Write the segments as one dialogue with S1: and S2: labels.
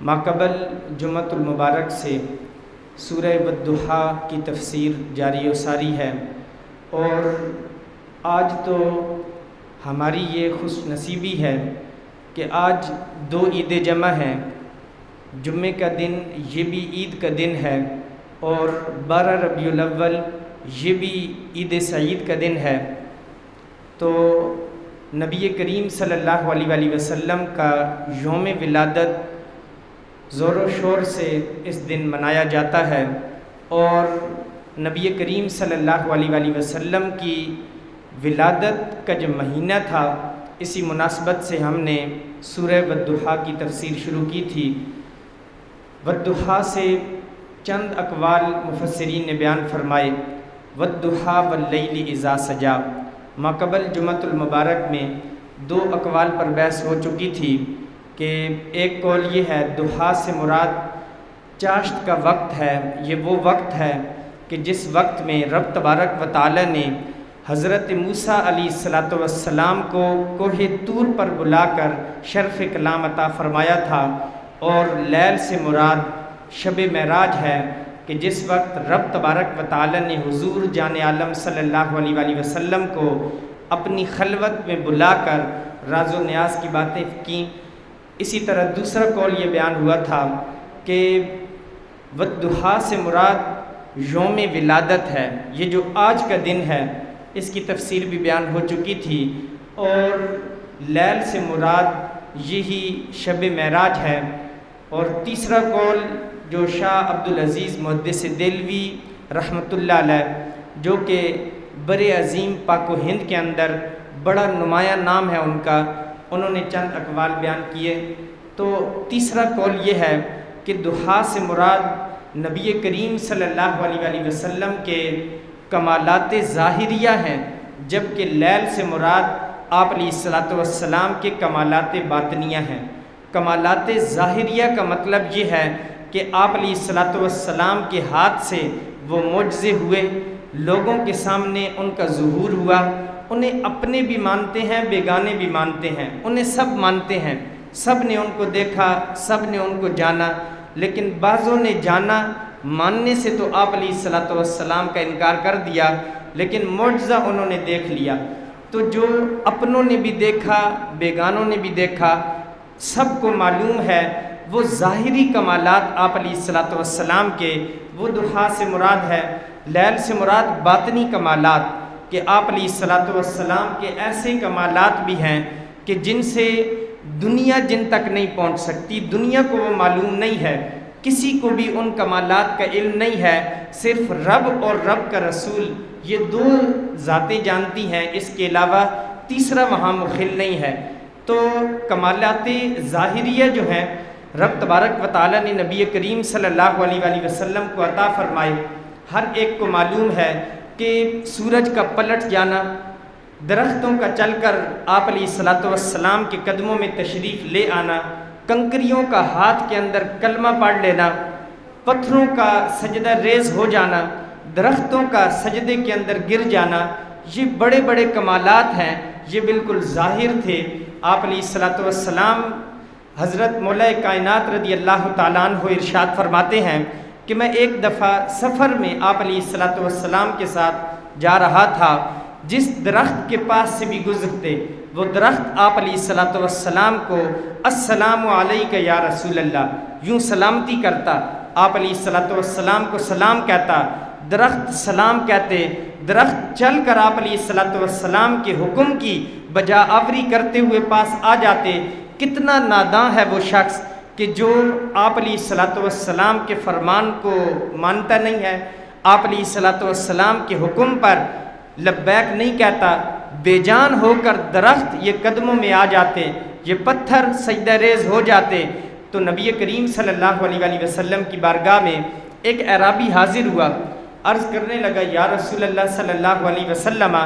S1: ماقبل جمعۃ المبارک سے سورہ والضحیٰ کی تفسیر جاری و ساری ہے، اور آج تو ہماری یہ خوش نصیبی ہے کہ آج 2 عید جمع ہیں۔ جمعے کا دن یہ بھی عید کا دن ہے، اور 12 ربیع الاول یہ بھی عید سعید کا دن ہے۔ تو نبی کریم صلی اللہ علیہ وآلہ وسلم کا یوم ولادت زور و شور سے اس دن منایا جاتا ہے، اور نبی کریم صلی اللہ علیہ وآلہ وسلم کی ولادت کا جو مہینہ تھا، اسی مناسبت سے ہم نے سورہ والضحیٰ کی تفسیر شروع کی تھی۔ والضحیٰ سے چند اقوال مفسرین نے بیان فرمائے۔ والضحیٰ واللیل اذا سجا، ماقبل جمعۃ المبارک میں 2 اقوال پر بحث ہو چکی تھی کہ ایک قول یہ ہے ضحیٰ سے مراد چاشت کا وقت ہے۔ یہ وہ وقت ہے کہ جس وقت میں رب تبارک و تعالی نے حضرت موسیٰ علیہ السلام کو کوہ طور پر بلا کر شرف کلام عطا فرمایا تھا، اور لیل سے مراد شب معراج ہے کہ جس وقت رب تبارک و تعالی نے حضور جان عالم صلی اللہ علیہ وآلہ وسلم کو اپنی خلوت میں بلا کر راز و نیاز کی باتیں کیں۔ اسی طرح دوسرا قول یہ بیان ہوا تھا کہ والضحیٰ سے مراد یوم ولادت ہے، یہ جو آج کا دن ہے، اس کی تفسیر بھی بیان ہو چکی تھی، اور لیل سے مراد یہی شب معراج ہے۔ اور تیسرا قول جو شاہ عبدالعزیز محدث دہلوی رحمۃ اللہ علیہ، جو کہ بر عظیم پاک و ہند کے اندر بڑا نمایاں نام ہے ان کا، انہوں نے چند اقوال بیان کیے۔ تو تیسرا قول یہ ہے کہ ضحیٰ سے مراد نبی کریم صلی اللہ علیہ وآلہ وسلم کے کمالات ظاہریہ ہیں، جبکہ لیل سے مراد آپ علیہ السلام کے کمالات باطنیہ ہیں۔ کمالات ظاہریہ کا مطلب یہ ہے کہ آپ علیہ السلام کے ہاتھ سے وہ معجزے ہوئے، لوگوں کے سامنے ان کا ظہور ہوا، انہیں اپنے بھی مانتے ہیں، بیگانے بھی مانتے ہیں، انہیں سب مانتے ہیں، سب نے ان کو دیکھا، سب نے ان کو جانا، لیکن بعضوں نے جانا، ماننے سے تو آپ علیہ السلام کا انکار کر دیا، لیکن معجزہ انہوں نے دیکھ لیا۔ تو جو اپنوں نے بھی دیکھا، بیگانوں نے بھی دیکھا، سب کو معلوم ہے وہ ظاہری کمالات آپ علیہ السلام کے، وہ ضحیٰ سے مراد ہے۔ لیل سے مراد باطنی کمالات، کہ آپ علیہ السلام کے ایسے کمالات بھی ہیں کہ جن سے دنیا جن تک نہیں پہنچ سکتی، دنیا کو وہ معلوم نہیں ہے، کسی کو بھی ان کمالات کا علم نہیں ہے، صرف رب اور رب کا رسول یہ 2 ذاتیں جانتی ہیں، اس کے علاوہ تیسرا وہاں مخل نہیں ہے۔ تو کمالات ظاہریہ جو ہیں رب تبارک و تعالی نے نبی کریم صلی اللہ علیہ وآلہ وسلم کو عطا فرمائے۔ ہر ایک کو معلوم ہے کہ سورج کا پلٹ جانا، درختوں کا چل کر آپ علیہ السلام کے قدموں میں تشریف لے آنا، کنکریوں کا ہاتھ کے اندر کلمہ پڑھ لینا، پتھروں کا سجدہ ریز ہو جانا، درختوں کا سجدے کے اندر گر جانا، یہ بڑے بڑے کمالات ہیں، یہ بالکل ظاہر تھے۔ آپ علیہ السلام حضرت مولا کائنات رضی اللہ تعالیٰ عنہ ارشاد فرماتے ہیں کہ میں ایک دفعہ سفر میں آپ علیہ السلام کے ساتھ جا رہا تھا، جس درخت کے پاس سے بھی گزرتے وہ درخت آپ علیہ السلام کو السلام علیک یا رسول اللہ یوں سلامتی کرتا، آپ علیہ السلام کو سلام کہتا، درخت سلام کہتے، درخت چل کر آپ علیہ السلام کے حکم کی بجا آوری کرتے ہوئے پاس آ جاتے۔ کتنا ناداں ہے وہ شخص کہ جو آپ علیہ السلام کے فرمان کو مانتا نہیں ہے، آپ علیہ السلام کے حکم پر لبیک نہیں کہتا، بے جان ہو کر درخت یہ قدموں میں آ جاتے، یہ پتھر سجدہ ریز ہو جاتے۔ تو نبی کریم صلی اللہ علیہ وآلہ وسلم کی بارگاہ میں ایک اعرابی حاضر ہوا، عرض کرنے لگا یا رسول اللہ صلی اللہ علیہ وسلم،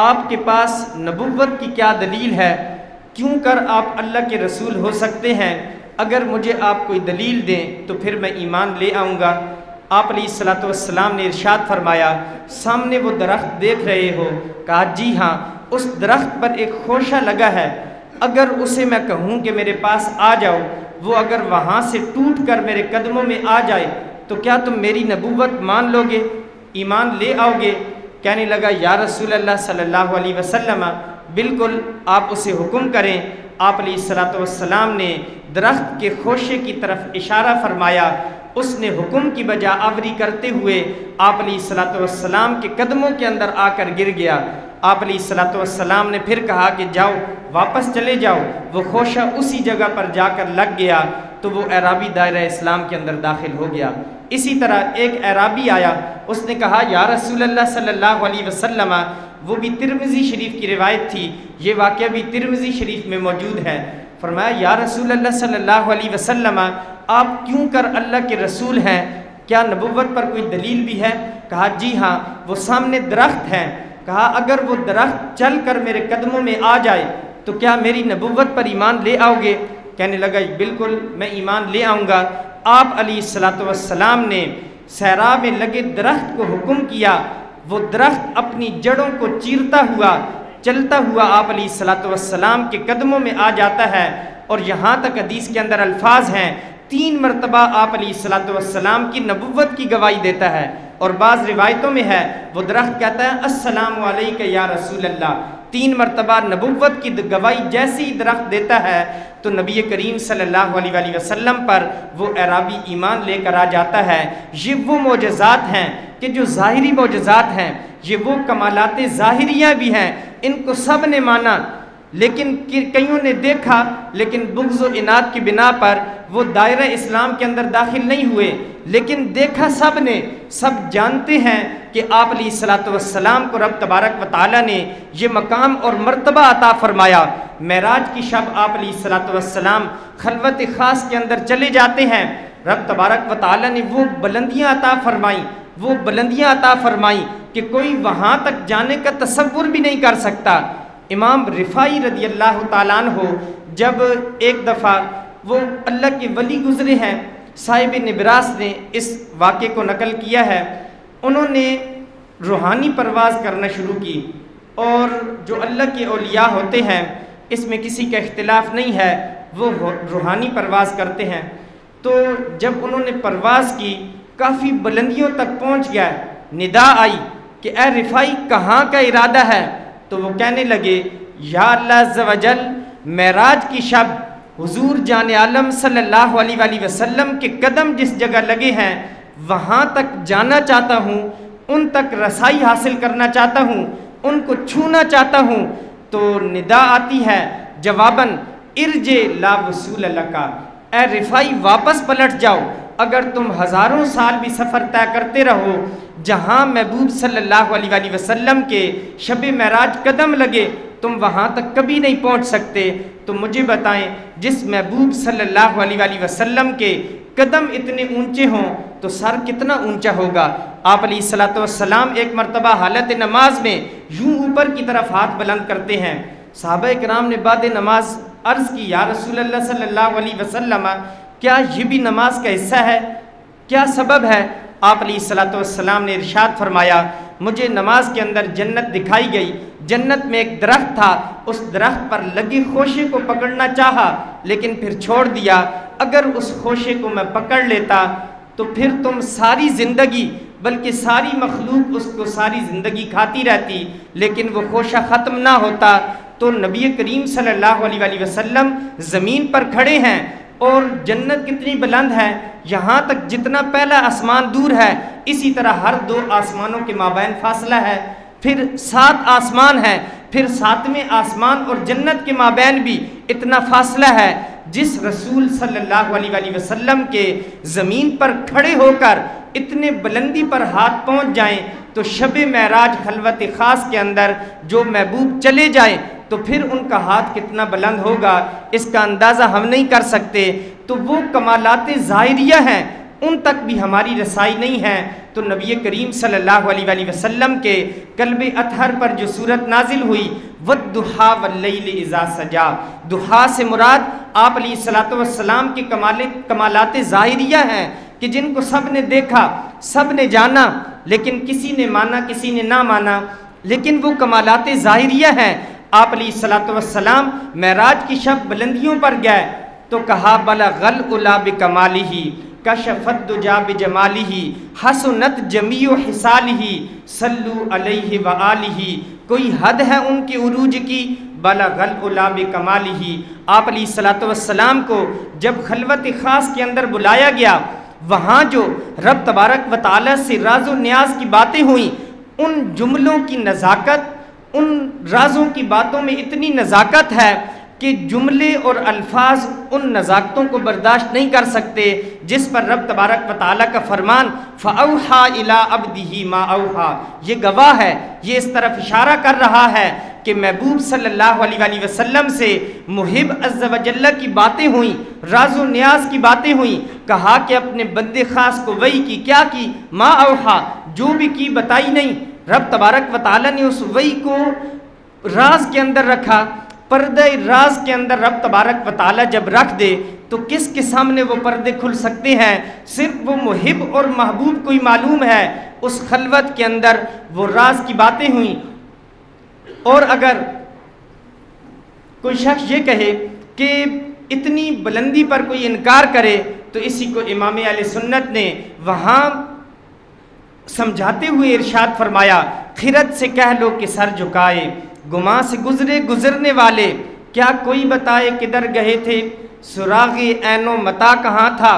S1: آپ کے پاس نبوت کی کیا دلیل ہے؟ کیوں کر آپ اللہ کے رسول ہو سکتے ہیں؟ اگر مجھے آپ کوئی دلیل دیں تو پھر میں ایمان لے آؤں گا۔ آپ علیہ السلام نے ارشاد فرمایا، سامنے وہ درخت دیکھ رہے ہو؟ کہا جی ہاں، اس درخت پر ایک خوشہ لگا ہے، اگر اسے میں کہوں کہ میرے پاس آ جاؤ وہ اگر وہاں سے ٹوٹ کر میرے قدموں میں آ جائے تو کیا تم میری نبوت مان لو گے، ایمان لے آؤ گے؟ کہنے لگا یا رسول اللہ صلی اللہ علیہ وسلم بالکل، آپ اسے حکم کریں۔ آپ علیہ الصلوۃ والسلام نے درخت کے خوشے کی طرف اشارہ فرمایا، اس نے حکم کی بجا آوری کرتے ہوئے آپ علیہ الصلوۃ والسلام کے قدموں کے اندر آ کر گر گیا۔ آپ علیہ الصلوۃ والسلام نے پھر کہا کہ جاؤ، واپس چلے جاؤ۔ وہ خوشہ اسی جگہ پر جا کر لگ گیا تو وہ اعرابی دائرہ اسلام کے اندر داخل ہو گیا۔ اسی طرح ایک اعرابی آیا، اس نے کہا یا رسول اللہ صلی اللہ علیہ وسلم، وہ بھی ترمذی شریف کی روایت تھی، یہ واقعہ بھی ترمذی شریف میں موجود ہے۔ فرمایا یا رسول اللہ صلی اللہ علیہ وسلم، آپ کیوں کر اللہ کے رسول ہیں؟ کیا نبوت پر کوئی دلیل بھی ہے؟ کہا جی ہاں، وہ سامنے درخت ہے۔ کہا اگر وہ درخت چل کر میرے قدموں میں آ جائے تو کیا میری نبوت پر ایمان لے آؤ گے؟ کہنے لگا بالکل میں ایمان لے آؤں گا۔ آپ علیہ الصلوۃ والسلام نے صحرا میں لگے درخت کو حکم کیا، وہ درخت اپنی جڑوں کو چیرتا ہوا چلتا ہوا آپ علیہ الصلوۃ والسلام کے قدموں میں آ جاتا ہے، اور یہاں تک حدیث کے اندر الفاظ ہیں 3 مرتبہ آپ علیہ الصلوۃ والسلام کی نبوت کی گواہی دیتا ہے، اور بعض روایتوں میں ہے وہ درخت کہتا ہے السلام علیک یا رسول اللہ۔ 3 مرتبہ نبوت کی گواہی جیسے ہی درخت دیتا ہے تو نبی کریم صلی اللہ علیہ وآلہ وسلم پر وہ اعرابی ایمان لے کر آ جاتا ہے۔ یہ وہ معجزات ہیں کہ جو ظاہری معجزات ہیں، یہ وہ کمالات ظاہریہ بھی ہیں، ان کو سب نے مانا، لیکن کئیوں نے دیکھا لیکن بغض و عناد کی بنا پر وہ دائرہ اسلام کے اندر داخل نہیں ہوئے، لیکن دیکھا سب نے، سب جانتے ہیں کہ آپ علیہ الصلوۃ والسلام کو رب تبارک و تعالیٰ نے یہ مقام اور مرتبہ عطا فرمایا۔ معراج کی شب آپ علیہ الصلوۃ والسلام خلوت خاص کے اندر چلے جاتے ہیں، رب تبارک و تعالیٰ نے وہ بلندیاں عطا فرمائیں کہ کوئی وہاں تک جانے کا تصور بھی نہیں کر سکتا۔ امام رفاعی رضی اللہ تعالیٰ عنہ جب ایک دفعہ وہ اللہ کے ولی گزرے ہیں، صاحب نبراس نے اس واقعے کو نقل کیا ہے، انہوں نے روحانی پرواز کرنا شروع کی، اور جو اللہ کے اولیاء ہوتے ہیں اس میں کسی کا اختلاف نہیں ہے، وہ روحانی پرواز کرتے ہیں۔ تو جب انہوں نے پرواز کی کافی بلندیوں تک پہنچ گیا، ندا آئی کہ اے رفاعی کہاں کا ارادہ ہے؟ تو وہ کہنے لگے یا اللہ عز و جل، معراج کی شب حضور جان عالم صلی اللہ علیہ وآلہ وسلم کے قدم جس جگہ لگے ہیں وہاں تک جانا چاہتا ہوں، ان تک رسائی حاصل کرنا چاہتا ہوں، ان کو چھونا چاہتا ہوں۔ تو ندا آتی ہے جواباً ارجع لا وصول لک، اے رفاعی واپس پلٹ جاؤ، اگر تم ہزاروں سال بھی سفر طے کرتے رہو، جہاں محبوب صلی اللہ علیہ وآلہ وسلم کے شب معراج قدم لگے تم وہاں تک کبھی نہیں پہنچ سکتے۔ تو مجھے بتائیں جس محبوب صلی اللہ علیہ وآلہ وسلم کے قدم اتنے اونچے ہوں تو سر کتنا اونچا ہوگا؟ آپ علیہ الصلوۃ والسلام ایک مرتبہ حالت نماز میں یوں اوپر کی طرف ہاتھ بلند کرتے ہیں، صحابہ کرام نے بعد نماز عرض کی یا رسول اللہ صلی اللہ علیہ وسلم، کیا یہ بھی نماز کا حصہ ہے؟ کیا سبب ہے؟ آپ علیہ الصلوۃ والسلام نے ارشاد فرمایا مجھے نماز کے اندر جنت دکھائی گئی، جنت میں ایک درخت تھا، اس درخت پر لگے خوشے کو پکڑنا چاہا لیکن پھر چھوڑ دیا، اگر اس خوشے کو میں پکڑ لیتا تو پھر تم ساری زندگی بلکہ ساری مخلوق اس کو ساری زندگی کھاتی رہتی، لیکن وہ خوشہ ختم نہ ہوتا۔ تو نبی کریم صلی اللہ علیہ وآلہ وسلم زمین پر کھڑے ہیں اور جنت کتنی بلند ہے، یہاں تک جتنا پہلا آسمان دور ہے اسی طرح ہر 2 آسمانوں کے مابین فاصلہ ہے، پھر 7 آسمان ہے، پھر 7ویں آسمان اور جنت کے مابین بھی اتنا فاصلہ ہے۔ جس رسول صلی اللہ علیہ وآلہ وسلم کے زمین پر کھڑے ہو کر اتنے بلندی پر ہاتھ پہنچ جائیں تو شب معراج خلوت خاص کے اندر جو محبوب چلے جائیں تو پھر ان کا ہاتھ کتنا بلند ہوگا اس کا اندازہ ہم نہیں کر سکتے۔ تو وہ کمالات ظاہریہ ہیں، ان تک بھی ہماری رسائی نہیں ہے۔ تو نبی کریم صلی اللہ علیہ وآلہ وسلم کے قلب اطہر پر جو صورت نازل ہوئی والضحیٰ واللیل اذا سجا، ضحیٰ سے مراد آپ علیہ الصلوۃ والسلام کے کمالات ظاہریہ ہیں کہ جن کو سب نے دیکھا، سب نے جانا، لیکن کسی نے مانا کسی نے نہ مانا، لیکن وہ کمالات ظاہریہ ہیں۔ آپ علیہ الصلوۃ والسلام معراج کی شب بلندیوں پر گئے، تو کہا بلغل الا بکمالہ کشفت دجا بجمالہ حسنت جمیع حسالہ صلو علیہ وآلہ، کوئی حد ہے ان کے عروج کی؟ بلغل الا بکمالہ۔ آپ علیہ الصلوۃ والسلام کو جب خلوت خاص کے اندر بلایا گیا، وہاں جو رب تبارک و تعالیٰ سے راز و نیاز کی باتیں ہوئیں، ان جملوں کی نزاکت، ان رازوں کی باتوں میں اتنی نزاکت ہے کہ جملے اور الفاظ ان نزاکتوں کو برداشت نہیں کر سکتے، جس پر رب تبارک و تعالیٰ کا فرمان فَأَوْحَى إِلَىٰ عَبْدِهِ مَا أَوْحَىٰ، یہ گواہ ہے، یہ اس طرف اشارہ کر رہا ہے کہ محبوب صلی اللہ علیہ وآلہ وسلم سے محب عز و جل کی باتیں ہوئیں، راز و نیاز کی باتیں ہوئیں، کہا کہ اپنے بندے خاص کو وحی کی، کیا کی؟ ما اوحا، جو بھی کی بتائی نہیں۔ رب تبارک و تعالیٰ نے اس وحی کو راز کے اندر رکھا، پردہ راز کے اندر رب تبارک و تعالیٰ جب رکھ دے تو کس کے سامنے وہ پردے کھل سکتے ہیں؟ صرف وہ محب اور محبوب کو ہی معلوم ہے۔ اس خلوت کے اندر وہ راز کی باتیں ہوئیں، اور اگر کوئی شخص یہ کہے کہ اتنی بلندی پر کوئی انکار کرے تو اسی کو امام اہل سنت نے وہاں سمجھاتے ہوئے ارشاد فرمایا، خرد سے کہہ لو کہ سر جھکائے، گماں سے گزرے گزرنے والے، کیا کوئی بتائے کدھر گئے تھے؟ سراغ عین و متا کہاں تھا؟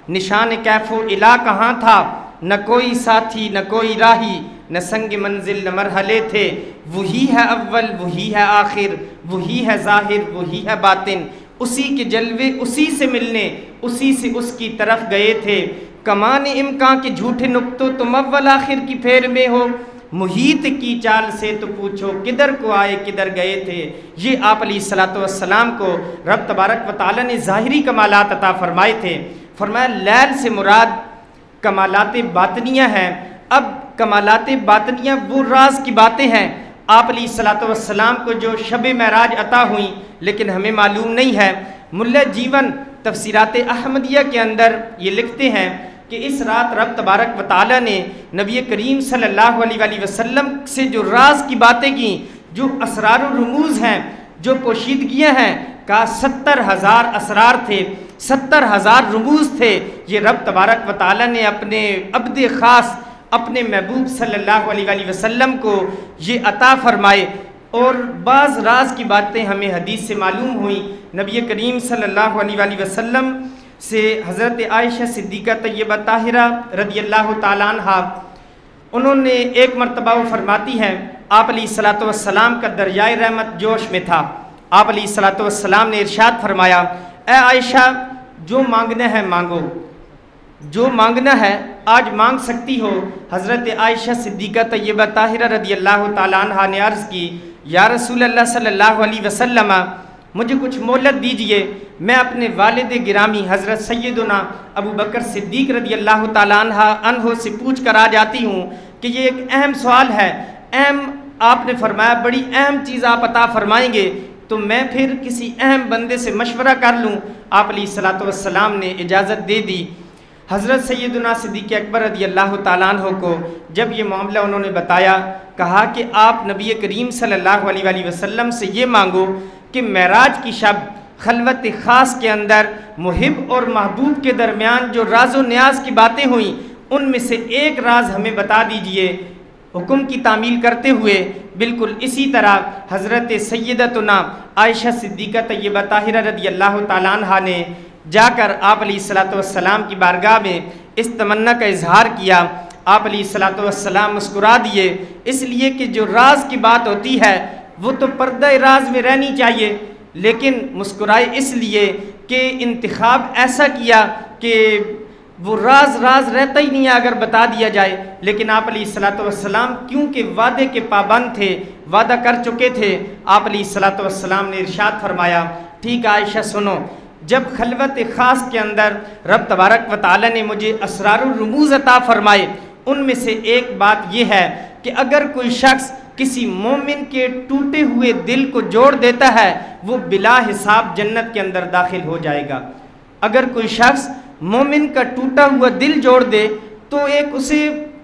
S1: نشان کیف و الا کہاں تھا؟ نہ کوئی ساتھی نہ کوئی راہی، نہ سنگ منزل نہ مرحلے تھے، وہی ہے اول وہی ہے آخر، وہی ہے ظاہر وہی ہے باطن، اسی کے جلوے اسی سے ملنے، اسی سے اس کی طرف گئے تھے، کمان امکان کے جھوٹے نقطوں تم اول آخر کی پھیر میں ہو، محیط کی چال سے تو پوچھو کدھر کو آئے کدھر گئے تھے۔ یہ آپ علیہ الصلوۃ والسلام کو رب تبارک و تعالیٰ نے ظاہری کمالات عطا فرمائے تھے۔ فرمایا لیل سے مراد کمالات باطنیہ ہیں۔ اب کمالات باطنیہ وہ راز کی باتیں ہیں، آپ علیہ الصلوۃ والسلام کو جو شب معراج عطا ہوئیں لیکن ہمیں معلوم نہیں ہے۔ ملا جیون تفسیرات احمدیہ کے اندر یہ لکھتے ہیں کہ اس رات رب تبارک و تعالیٰ نے نبی کریم صلی اللہ علیہ وآلہ وسلم سے جو راز کی باتیں کیں، جو اسرار و رموز ہیں، جو پوشیدگیاں ہیں، کہا 70,000 اسرار تھے، 70,000 رموز تھے، یہ رب تبارک و تعالیٰ نے اپنے عبد خاص اپنے محبوب صلی اللہ علیہ وآلہ وسلم کو یہ عطا فرمائے۔ اور بعض راز کی باتیں ہمیں حدیث سے معلوم ہوئیں۔ نبی کریم صلی اللہ علیہ وآلہ وسلم سے حضرت عائشہ صدیقہ طیبہ طاہرہ رضی اللہ تعالیٰ عنہ، انہوں نے ایک مرتبہ وہ فرماتی ہیں، آپ علیہ الصلوۃ والسلام کا دریائے رحمت جوش میں تھا۔ آپ علیہ الصلوۃ والسلام نے ارشاد فرمایا، اے عائشہ جو مانگنا ہے مانگو، جو مانگنا ہے آج مانگ سکتی ہو۔ حضرت عائشہ صدیقہ طیبہ طاہرہ رضی اللہ تعالیٰ عنہ نے عرض کی، یا رسول اللہ صلی اللہ علیہ وسلم، مجھے کچھ مہلت دیجئے، میں اپنے والد گرامی حضرت سیدنا ابو بکر صدیق رضی اللہ تعالیٰ عنہ سے پوچھ کر آ جاتی ہوں کہ یہ ایک اہم سوال ہے، اہم، آپ نے فرمایا بڑی اہم چیز آپ عطا فرمائیں گے، تو میں پھر کسی اہم بندے سے مشورہ کر لوں۔ آپ علیہ الصلوۃ والسلام نے اجازت دے دی۔ حضرت سیدنا صدیق اکبر رضی اللہ تعالیٰ عنہ کو جب یہ معاملہ انہوں نے بتایا، کہا کہ آپ نبی کریم صلی اللہ علیہ وآلہ وسلم سے یہ مانگو کہ معراج کی شب خلوت خاص کے اندر محب اور محبوب کے درمیان جو راز و نیاز کی باتیں ہوئیں، ان میں سے ایک راز ہمیں بتا دیجئے۔ حکم کی تعمیل کرتے ہوئے بالکل اسی طرح حضرت سیدتنا عائشہ صدیقہ طیبہ طاہرہ رضی اللہ تعالیٰ عنہ نے جا کر آپ علیہ الصلوۃ والسلام کی بارگاہ میں اس تمنا کا اظہار کیا۔ آپ علیہ الصلوۃ والسلام مسکرا دیے، اس لیے کہ جو راز کی بات ہوتی ہے وہ تو پردہ راز میں رہنی چاہیے، لیکن مسکرائے اس لیے کہ انتخاب ایسا کیا کہ وہ راز رہتا ہی نہیں ہے اگر بتا دیا جائے۔ لیکن آپ علیہ الصلوۃ والسلام کیونکہ وعدے کے پابند تھے، وعدہ کر چکے تھے، آپ علیہ الصلوۃ والسلام نے ارشاد فرمایا، ٹھیک عائشہ سنو، جب خلوت خاص کے اندر رب تبارک و تعالیٰ نے مجھے اسرار الرموز عطا فرمائے، ان میں سے ایک بات یہ ہے کہ اگر کوئی شخص کسی مومن کے ٹوٹے ہوئے دل کو جوڑ دیتا ہے، وہ بلا حساب جنت کے اندر داخل ہو جائے گا۔ اگر کوئی شخص مومن کا ٹوٹا ہوا دل جوڑ دے تو ایک اسے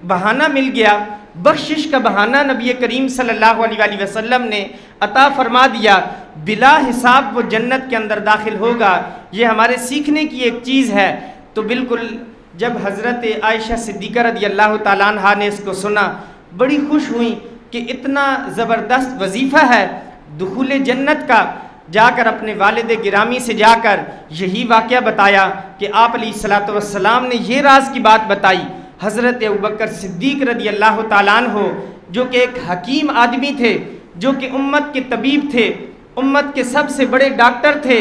S1: بہانہ مل گیا، بخشش کا بہانہ نبی کریم صلی اللہ علیہ وآلہ وسلم نے عطا فرما دیا۔ بلا حساب وہ جنت کے اندر داخل ہوگا۔ یہ ہمارے سیکھنے کی ایک چیز ہے۔ تو بالکل جب حضرت عائشہ صدیقہ رضی اللہ تعالیٰ عنہ نے اس کو سنا، بڑی خوش ہوئی کہ اتنا زبردست وظیفہ ہے دخول جنت کا۔ جا کر اپنے والد گرامی سے جا کر یہی واقعہ بتایا کہ آپ علیہ الصلوۃ والسلام نے یہ راز کی بات بتائی۔ حضرت ابوبکر صدیق رضی اللہ تعالیٰ عنہ جو کہ ایک حکیم آدمی تھے، جو کہ امت کے طبیب تھے، امت کے سب سے بڑے ڈاکٹر تھے،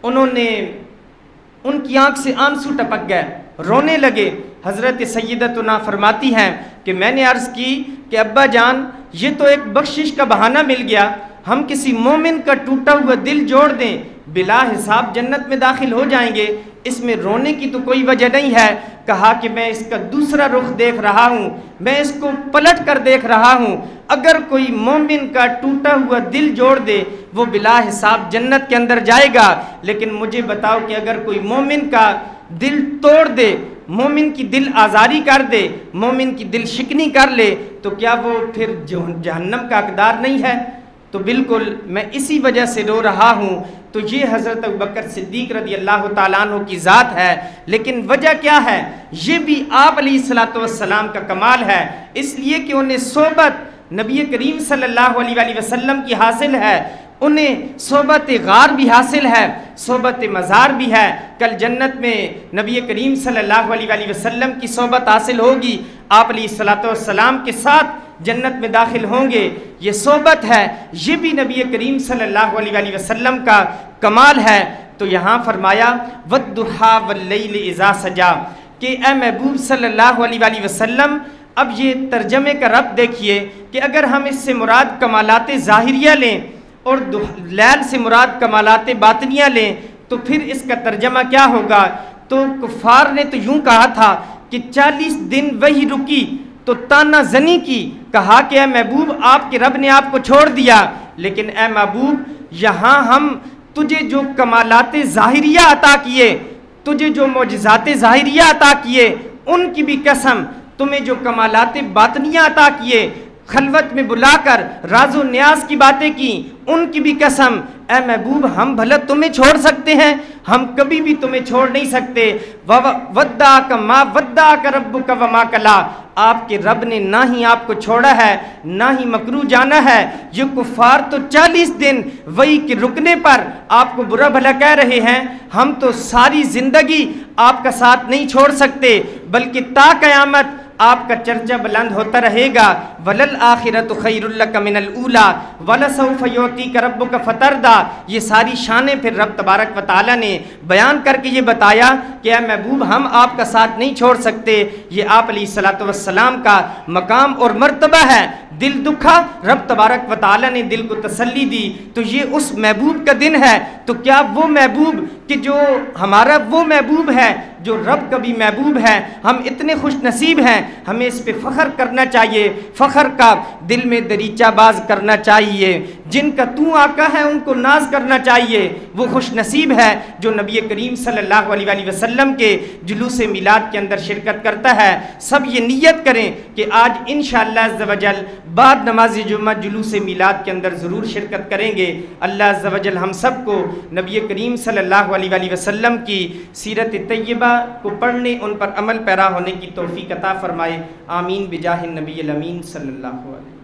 S1: ان کی آنکھ سے آنسو ٹپک گئے، رونے لگے۔ حضرت سیدتنا فرماتی ہیں کہ میں نے عرض کی کہ ابا جان، یہ تو ایک بخشش کا بہانہ مل گیا، ہم کسی مومن کا ٹوٹا ہوا دل جوڑ دیں، بلا حساب جنت میں داخل ہو جائیں گے، اس میں رونے کی تو کوئی وجہ نہیں ہے۔ کہا کہ میں اس کا دوسرا رخ دیکھ رہا ہوں، میں اس کو پلٹ کر دیکھ رہا ہوں، اگر کوئی مومن کا ٹوٹا ہوا دل جوڑ دے وہ بلا حساب جنت کے اندر جائے گا، لیکن مجھے بتاؤ کہ اگر کوئی مومن کا دل توڑ دے، مومن کی دل آزاری کر دے، مومن کی دل شکنی کر لے، تو کیا وہ پھر جہنم کا حقدار نہیں ہے؟ تو بالکل میں اسی وجہ سے رو رہا ہوں۔ تو یہ حضرت ابوبکر صدیق رضی اللہ تعالیٰ عنہ کی ذات ہے، لیکن وجہ کیا ہے؟ یہ بھی آپ علیہ الصلوۃ والسلام کا کمال ہے، اس لیے کہ انہیں صحبت نبی کریم صلی اللہ علیہ وآلہ وسلم کی حاصل ہے، انہیں صحبت غار بھی حاصل ہے، صحبت مزار بھی ہے۔ کل جنت میں نبی کریم صلی اللہ علیہ وآلہ وسلم کی صحبت حاصل ہوگی، آپ علیہ الصلوۃ والسلام کے ساتھ جنت میں داخل ہوں گے۔ یہ صحبت ہے، یہ بھی نبی کریم صلی اللہ علیہ وآلہ وسلم کا کمال ہے۔ تو یہاں فرمایا وَالضُّحَىٰ وَاللَّيْلِ إِذَا سَجَىٰ کہ اے محبوب صلی اللہ علیہ وآلہ وسلم، اب یہ ترجمے کا ربط دیکھیے کہ اگر ہم اس سے مراد کمالات ظاہریہ لیں اور لیل سے مراد کمالات باطنیہ لیں تو پھر اس کا ترجمہ کیا ہوگا؟ تو کفار نے تو یوں کہا تھا کہ 40 دن وہی رکی تو تانا زنی کی، کہا کہ اے محبوب آپ کے رب نے آپ کو چھوڑ دیا، لیکن اے محبوب یہاں ہم تجھے جو کمالات ظاہریہ عطا کیے، تجھے جو معجزات ظاہریہ عطا کیے، ان کی بھی قسم، تمہیں جو کمالات باطنیہ عطا کیے، خلوت میں بلا کر راز و نیاز کی باتیں کی، ان کی بھی قسم، اے محبوب ہم بھلا تمہیں چھوڑ سکتے ہیں؟ ہم کبھی بھی تمہیں چھوڑ نہیں سکتے۔ وَوَدَّعَكَ مَا وَدَّعَكَ رَبُّكَ وَمَا قَلَىٰ آپ کے رب نے نہ ہی آپ کو چھوڑا ہے نہ ہی مکرو جانا ہے۔ یہ کفار تو 40 دن وہی کے رکنے پر آپ کو برا بھلا کہہ رہے ہیں، ہم تو ساری زندگی آپ کا ساتھ نہیں چھوڑ سکتے، بلکہ تا قیامت آپ کا چرچہ بلند ہوتا رہے گا۔ وَلَلْآخِرَةُ خَيْرٌ لَكَ مِنَ الْأُولَىٰ وَلَسَوْفَ يُعْطِيكَ رَبُّكَ فَتَرْضَىٰ یہ ساری شانیں پھر رب تبارک و تعالیٰ نے بیان کر کے یہ بتایا کہ اے محبوب ہم آپ کا ساتھ نہیں چھوڑ سکتے۔ یہ آپ علیہ الصلوۃ والسلام کا مقام اور مرتبہ ہے۔ دل دکھا، رب تبارک و تعالیٰ نے دل کو تسلی دی، تو یہ اس محبوب کا دن ہے۔ تو کیا وہ محبوب کہ جو ہمارا وہ محبوب ہے جو رب کا بھی محبوب ہے، ہم اتنے خوش نصیب ہیں، ہمیں اس پہ فخر کرنا چاہیے، فخر کا دل میں دریچہ باز کرنا چاہیے۔ جن کا تو آقا ہے ان کو ناز کرنا چاہیے، وہ خوش نصیب ہے جو نبی کریم صلی اللہ علیہ وآلہ وسلم کے جلوس میلاد کے اندر شرکت کرتا ہے۔ سب یہ نیت کریں کہ آج انشاءاللہ عز و جل بعد نماز جمعہ جلوس میلاد کے اندر ضرور شرکت کریں گے۔ اللہ عز و جل ہم سب کو نبی کریم صلی اللہ علیہ وآلہ وسلم کی سیرت طیبہ کو پڑھنے، ان پر عمل پیرا ہونے کی توفیق عطا فرمائے۔ آمین بجاہ النبی الامین صلی اللہ علیہ وسلم۔